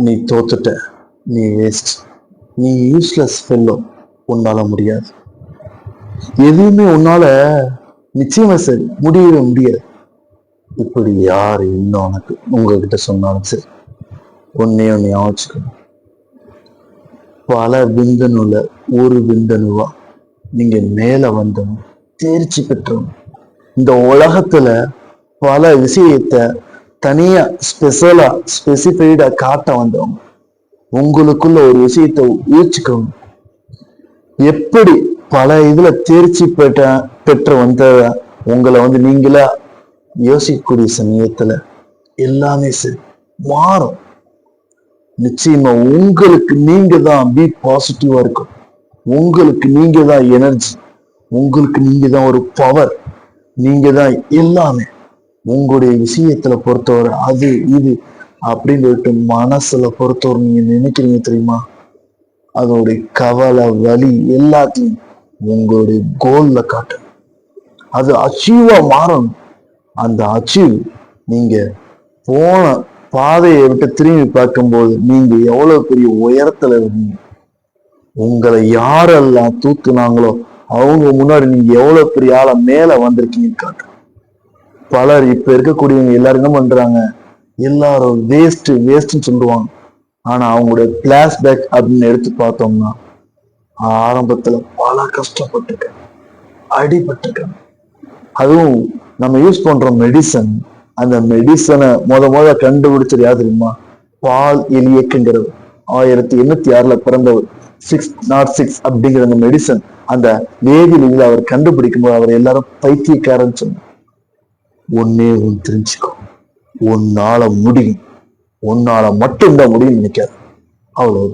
நீ தோத்துட்ட, நீ வேஸ்ட், நீ யூஸ்லெஸ் ஃபெல்லோ, உன்னால முடியாது, எதுவுமே உன்னால நிச்சயமா சரி முடியவே முடியாது. இப்படி யாரு இன்னும் உனக்கு உங்ககிட்ட சொன்னாலும் சரி, ஒன்னே ஒன்னு யோசிச்சுக்கணும். பல விந்தணுல ஒரு விந்தணுவா நீங்க மேல வந்தவங்க, தேர்ச்சி பெற்றவங்க. இந்த உலகத்துல பல விஷயத்த தனியா ஸ்பெஷலா ஸ்பெசிஃபைடா காட்ட வந்தவங்க. உங்களுக்குள்ள ஒரு விஷயத்த யோசிச்சுக்கோங்க. எப்படி பல இதுல தேர்ச்சி பெற்று வந்த உங்களை நீங்களா யோசிக்கக்கூடிய சமயத்துல எல்லாமே சரி மாறும். நிச்சயமா உங்களுக்கு நீங்க தான் பி பாசிட்டிவா இருக்கும். உங்களுக்கு நீங்க தான் எனர்ஜி, உங்களுக்கு நீங்க தான் ஒரு பவர், நீங்க தான் எல்லாமே. உங்களுடைய விஷயத்துல பொறுத்தவரை அது இது அப்படின்னு சொல்லிட்டு மனசுல பொறுத்தவரை நீங்க நினைக்கிறீங்க தெரியுமா, அதோடைய கவலை வலி எல்லாத்தையும் உங்களுடைய கோல்ல காட்டணும். அது அச்சீவா மாறணும். அந்த அச்சீவ் நீங்க போன பாதையை விட்டு திரும்பி பார்க்கும்போது நீங்க எவ்வளவு பெரிய உயரத்துல இருந்தீங்க, உங்களை யாரெல்லாம் தூக்குனாங்களோ அவங்க முன்னாடி நீங்க எவ்வளவு பெரிய ஆள மேல வந்திருக்கீங்கன்னு காட்டும். பலர் இப்ப இருக்கக்கூடியவங்க எல்லாரும் என்ன பண்றாங்க, எல்லாரும் வேஸ்ட்னு சொல்லுவாங்க. ஆனா அவங்களுடைய பிளாஷ்பேக் அப்படின்னு எடுத்து பார்த்தோம்னா ஆரம்பத்துல பல கஷ்டப்பட்டிருக்கேன், அடிபட்டிருக்கேன். அதுவும் நம்ம யூஸ் பண்ற மெடிசன், அந்த மெடிசனை முத கண்டுபிடிச்சது யார் தெரியுமா, பால் எலியக்குங்கிறவர். 1806 பிறந்தவர். 606 அப்படிங்கிற அந்த மெடிசன், அந்த வேதியியல் அவர் கண்டுபிடிக்கும் போது அவர் எல்லாரும் பைத்தியக்காரன்னு சொன்னார். ஒன்னே ஒன்று தெரிஞ்சுக்கோ, உன்னால முடியும், உன்னால மட்டும்தான் முடியும் நினைக்காது. அவ்வளவு.